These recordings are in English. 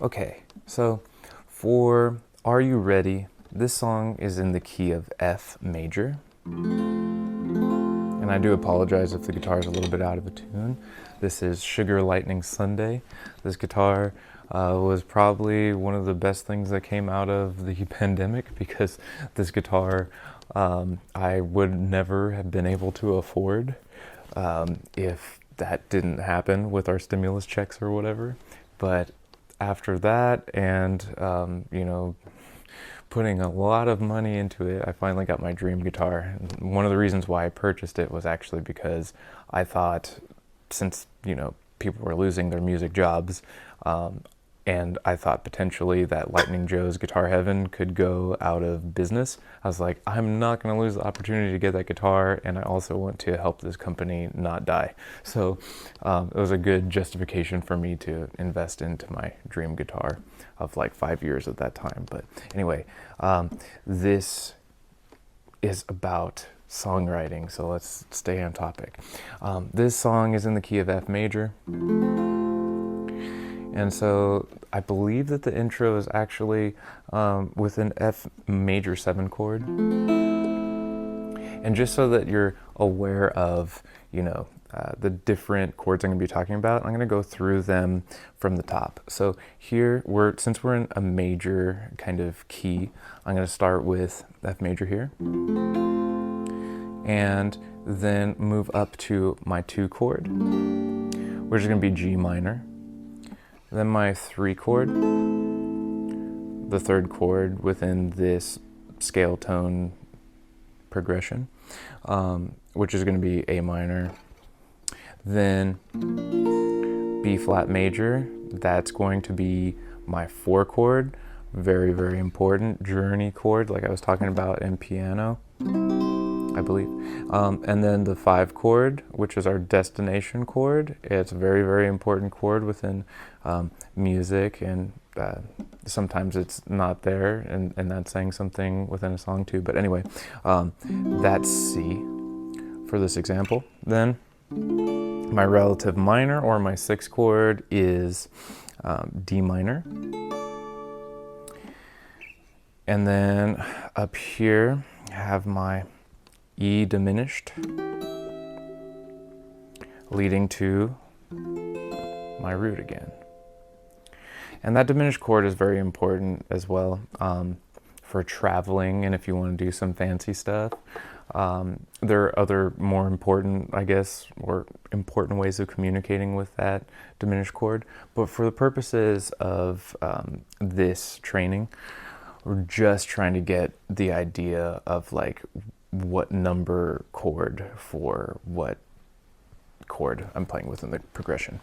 Okay, so for Are You Ready? This song is in the key of F major. And I do apologize if the guitar is a little bit out of tune. This is Sugar Lightning Sunday. This guitar was probably one of the best things that came out of the pandemic, because this guitar I would never have been able to afford if that didn't happen with our stimulus checks or whatever. But after that, and putting a lot of money into it, I finally got my dream guitar. And one of the reasons why I purchased it was actually because I thought, since people were losing their music jobs, and I thought potentially that Lightning Joe's Guitar Heaven could go out of business, I was like, I'm not going to lose the opportunity to get that guitar, and I also want to help this company not die. So it was a good justification for me to invest into my dream guitar of like 5 years at that time. But anyway, this is about songwriting, so let's stay on topic. This song is in the key of F major. And so I believe that the intro is actually with an F major 7 chord. And just so that you're aware of, the different chords I'm going to be talking about, I'm going to go through them from the top. So here, since we're in a major kind of key, I'm going to start with F major here. And then move up to my 2 chord, which is going to be G minor. Then my 3 chord, the 3rd chord within this scale tone progression, which is going to be A minor. Then B flat major, that's going to be my 4 chord, very, very important journey chord, like I was talking about in piano, I believe. And then the 5 chord, which is our destination chord. It's a very, very important chord within music, and sometimes it's not there, and that's saying something within a song too. But anyway, that's C for this example. Then my relative minor, or my 6th chord, is D minor. And then up here I have my E diminished, leading to my root again. And that diminished chord is very important as well for traveling, and if you want to do some fancy stuff. There are other more important, I guess, or important ways of communicating with that diminished chord. But for the purposes of this training, we're just trying to get the idea of like what number chord for what chord I'm playing within the progression.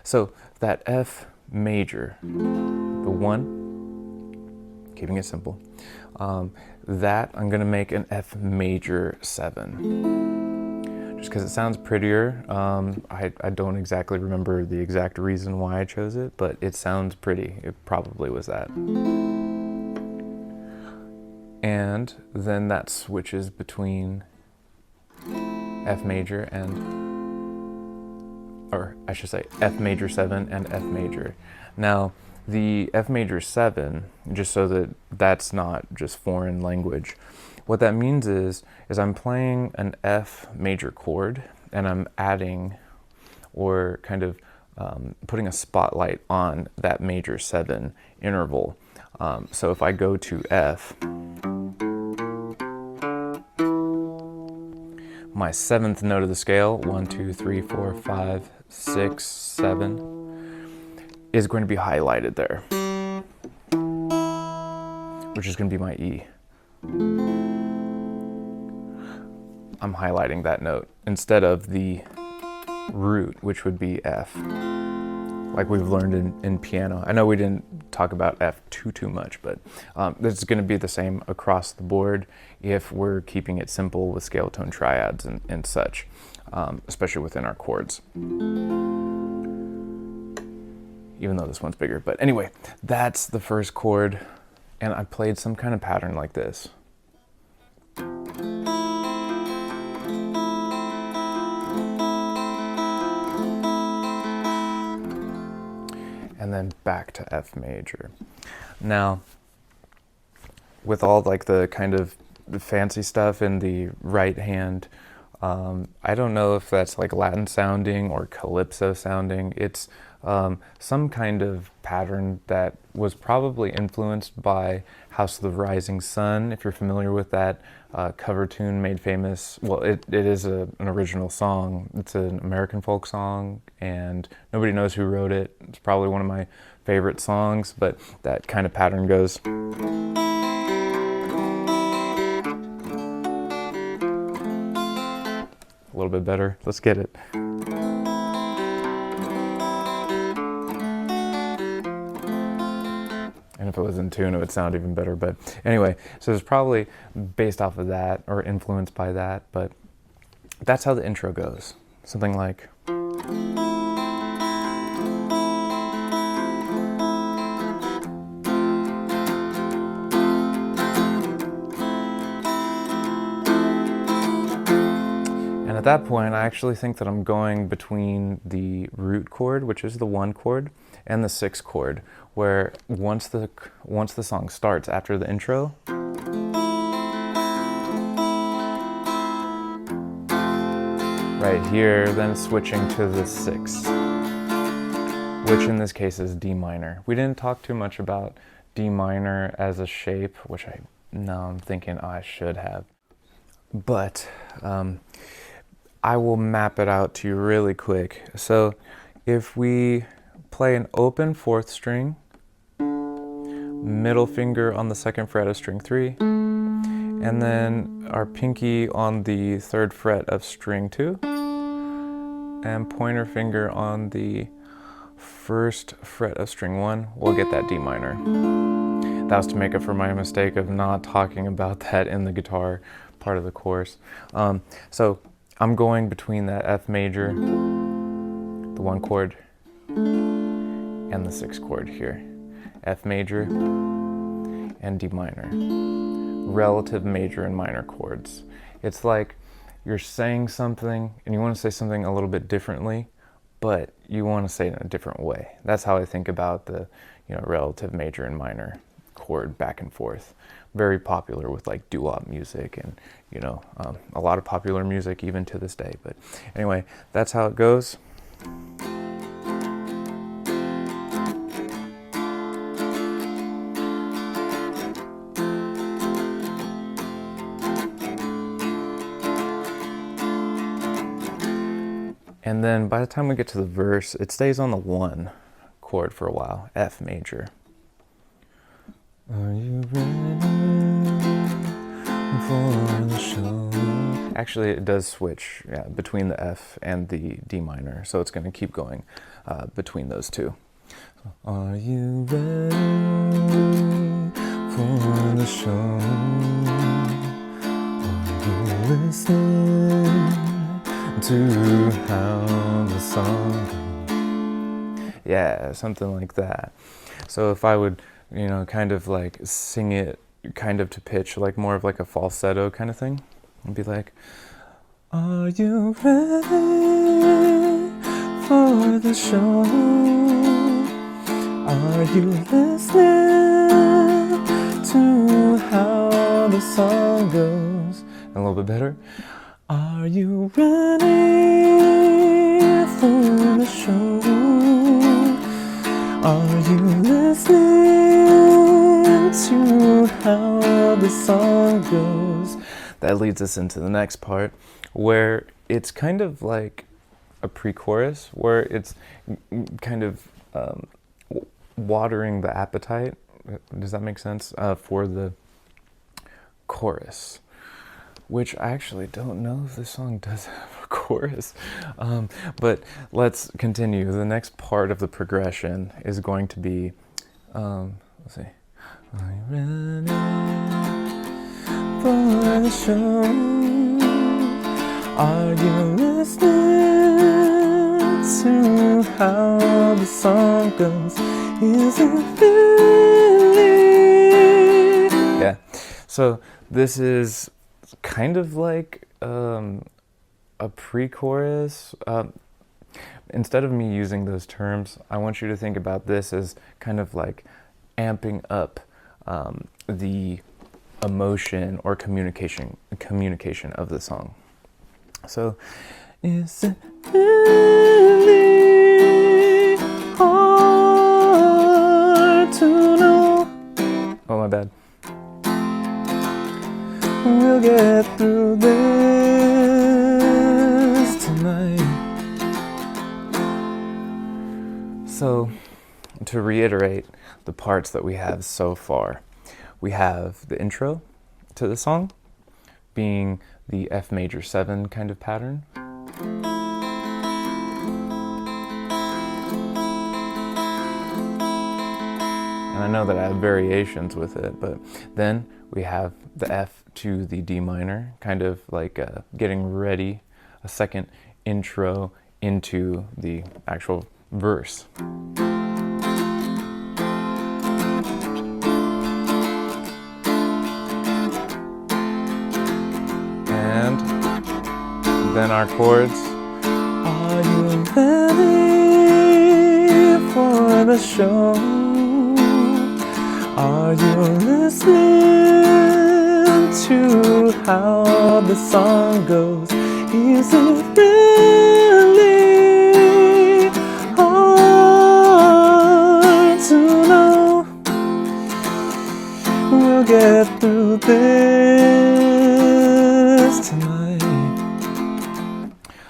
So that F major, the 1, keeping it simple, that I'm going to make an F major 7. Just because it sounds prettier. I don't exactly remember the exact reason why I chose it, but it sounds pretty. It probably was that. And then that switches between F major and, or I should say F major 7 and F major. Now, the F major 7, just so that that's not just foreign language, what that means is I'm playing an F major chord, and I'm adding, or kind of putting a spotlight on that major 7 interval. So if I go to F, my 7th note of the scale, 1, 2, 3, 4, 5, 6, 7, is going to be highlighted there, which is going to be my E. I'm highlighting that note instead of the root, which would be F, like we've learned in piano. I know we didn't talk about F2 too much, but this is going to be the same across the board if we're keeping it simple with scale tone triads and such, especially within our chords. Even though this one's bigger. But anyway, that's the 1st chord, and I played some kind of pattern like this. and then back to F major. Now, with all like the kind of fancy stuff in the right hand, I don't know if that's like Latin sounding or calypso sounding. It's some kind of pattern that was probably influenced by House of the Rising Sun, if you're familiar with that cover tune made famous. Well, it is an original song. It's an American folk song, and nobody knows who wrote it. It's probably one of my favorite songs, but that kind of pattern goes. A little bit better. Let's get it. And if it was in tune, it would sound even better. But anyway, so it's probably based off of that or influenced by that. But that's how the intro goes. Something like. And at that point, I actually think that I'm going between the root chord, which is the 1 chord, and the 6 chord, where once the song starts after the intro, right here, then switching to the 6, which in this case is D minor. We didn't talk too much about D minor as a shape, which I'm thinking I should have. But I will map it out to you really quick. So if we play an open 4th string, middle finger on the 2nd fret of string 3, and then our pinky on the 3rd fret of string 2, and pointer finger on the 1st fret of string 1, we'll get that D minor. That was to make up for my mistake of not talking about that in the guitar part of the course. So I'm going between that F major, the 1 chord, and the 6 chord here. F major and D minor. Relative major and minor chords. It's like you're saying something and you want to say something a little bit differently, but you want to say it in a different way. That's how I think about the, relative major and minor chord back and forth. Very popular with like doo-wop music and, a lot of popular music even to this day. But anyway, that's how it goes. And then by the time we get to the verse, it stays on the 1 chord for a while, F major. Are you ready for the show? Actually, it does switch between the F and the D minor, so it's going to keep going between those two. So, are you ready for the show? Are you listening to how the song goes? Yeah, something like that. So if I would, kind of like sing it kind of to pitch, like more of like a falsetto kind of thing, I'd be like, are you ready for the show? Are you listening to how the song goes? And a little bit better. Are you ready for the show? Are you listening to how the song goes? That leads us into the next part, where it's kind of like a pre-chorus, where it's kind of watering the appetite. Does that make sense? For the chorus. Which I actually don't know if this song does have a chorus. But let's continue. The next part of the progression is going to be, let's see. Are you ready for the show? Are you listening to how the song goes? Is it really? Yeah. So this is kind of like a pre-chorus, instead of me using those terms, I want you to think about this as kind of like amping up the emotion or communication of the song. So, is it really hard to know? Oh, my bad. We'll get through this tonight. So, to reiterate the parts that we have so far, we have the intro to the song being the F major 7 kind of pattern. And I know that I have variations with it, but then we have the F to the D minor, kind of like getting ready, a second intro into the actual verse. And then our chords. Are you ready for the show? Are you listening to how the song goes? Is it really hard to know? We'll get through this tonight.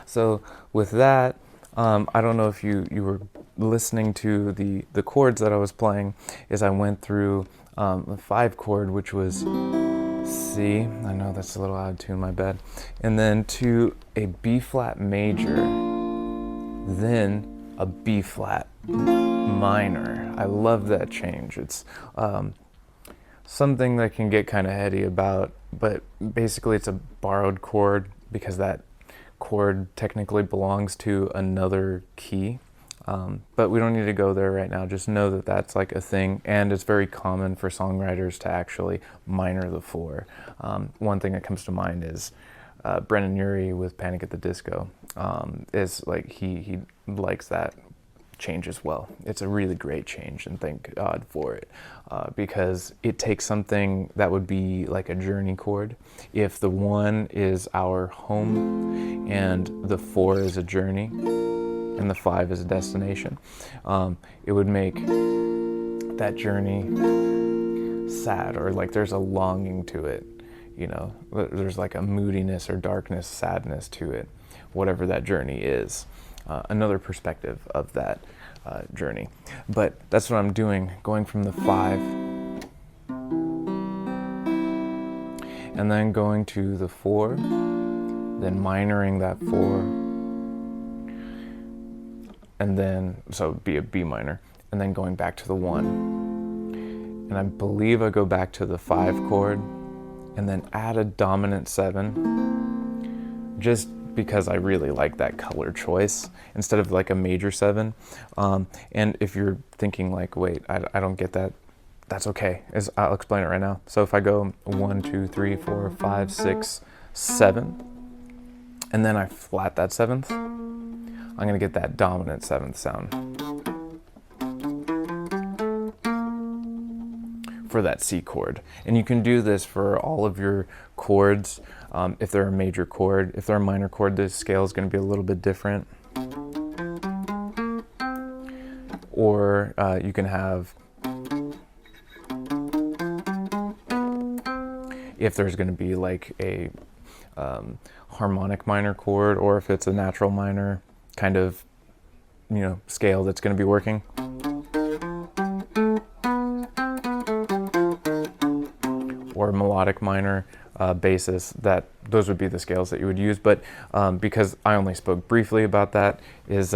So with that, I don't know if you were listening to the chords that I was playing as I went through the 5 chord, which was C. I know that's a little out of tune, my bad. And then to a B flat major, then a B flat minor. I love that change. It's something that can get kind of heady about, but basically it's a borrowed chord because that chord technically belongs to another key. But we don't need to go there right now. Just know that that's like a thing, and it's very common for songwriters to actually minor the 4. One thing that comes to mind is Brendan Urie with Panic at the Disco. Is like he likes that change as well. It's a really great change, and thank God for it, because it takes something that would be like a journey chord. If the 1 is our home and the 4 is a journey and the 5 is a destination, it would make that journey sad, or like there's a longing to it, you know, there's like a moodiness or darkness, sadness to it, whatever that journey is. Another perspective of that journey. But that's what I'm doing, going from the 5 and then going to the 4, then minoring that 4, and then, so be a B minor, and then going back to the 1. And I believe I go back to the 5 chord and then add a dominant 7, just because I really like that color choice instead of like a major 7. And if you're thinking like, wait, I don't get that, that's okay. I'll explain it right now. So if I go 1, 2, 3, 4, 5, 6, 7, and then I flat that 7th, I'm gonna get that dominant 7th sound for that C chord. And you can do this for all of your chords. If they're a major chord, if they're a minor chord, the scale is going to be a little bit different. Or you can have, if there's going to be like a harmonic minor chord, or if it's a natural minor kind of, you know, scale that's going to be working. Or melodic minor basis, that those would be the scales that you would use. But because I only spoke briefly about that, is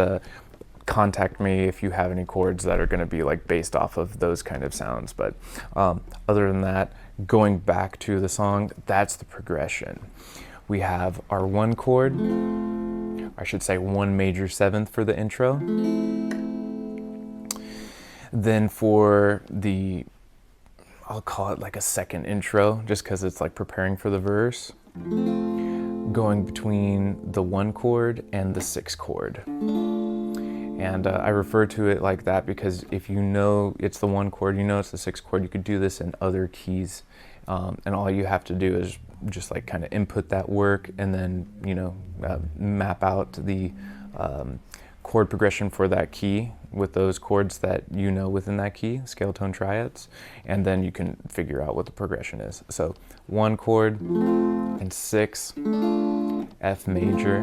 contact me if you have any chords that are going to be like based off of those kind of sounds. But other than that, going back to the song, that's the progression. We have our 1 chord, I should say 1 major 7th for the intro. Then for the, I'll call it like a second intro, just because it's like preparing for the verse, going between the 1 chord and the 6 chord. And I refer to it like that because if you know it's the 1 chord, you know it's the 6th chord, you could do this in other keys. And all you have to do is just like kind of input that work and then, you know, map out the chord progression for that key with those chords that you know within that key, scale tone triads, and then you can figure out what the progression is. So 1 chord and 6, F major,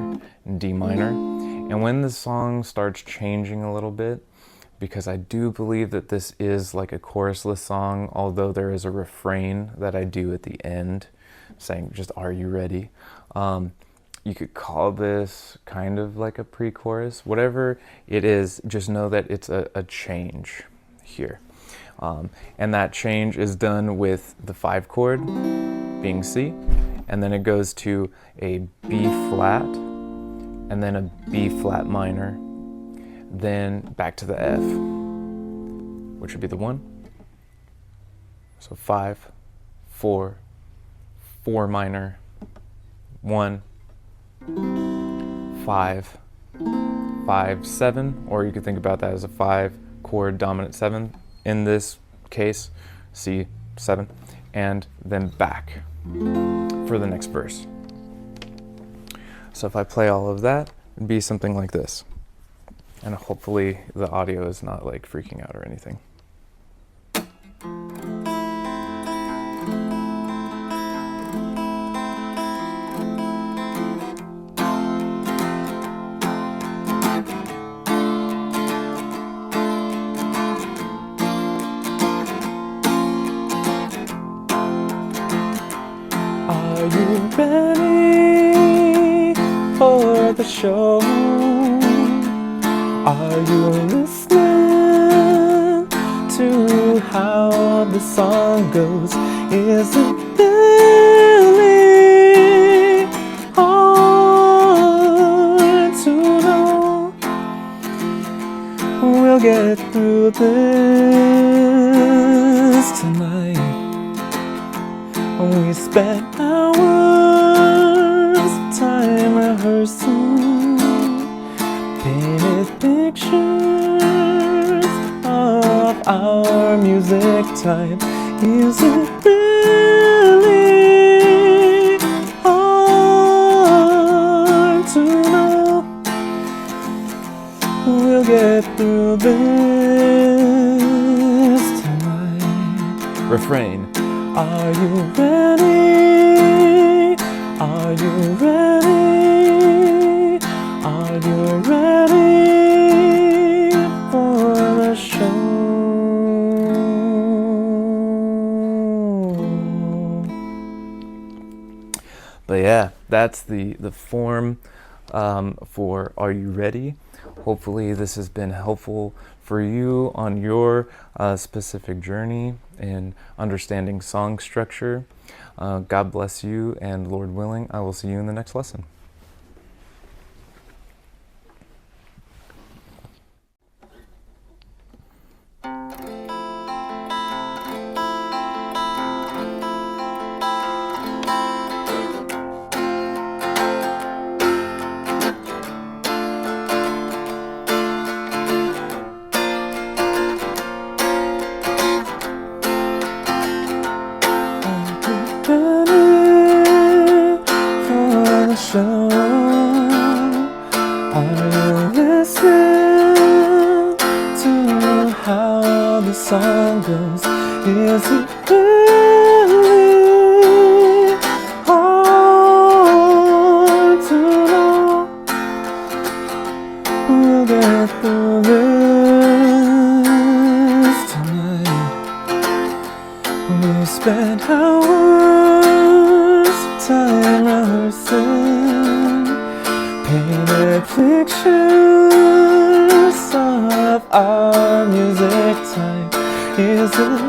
and D minor. And when the song starts changing a little bit, because I do believe that this is like a chorusless song, although there is a refrain that I do at the end saying just, are you ready? You could call this kind of like a pre-chorus. Whatever it is, just know that it's a change here. And that change is done with the 5 chord being C, and then it goes to a B flat, and then a B flat minor, then back to the F, which would be the 1. So 5, 4, 4 minor, 1, 5, 5, 7, or you could think about that as a 5 chord dominant 7 in this case, C, 7, and then back for the next verse. So if I play all of that, it'd be something like this. And hopefully the audio is not like freaking out or anything. Are you ready for the show? Are you listening to how the song goes? Is it really hard to know? We'll get through this tonight. We spent hours of time rehearsing, painted pictures of our music type. Is it really hard to know? We'll get through this tonight. Refrain. Are you ready? Are you ready? Are you ready for the show? But yeah, that's the form for Are You Ready? Hopefully this has been helpful for you on your specific journey in understanding song structure. God bless you, and Lord willing, I will see you in the next lesson. Song goes, is it really hard to know? We'll get through this tonight. We spent hours of time rehearsing, painted pictures of our music type. Is it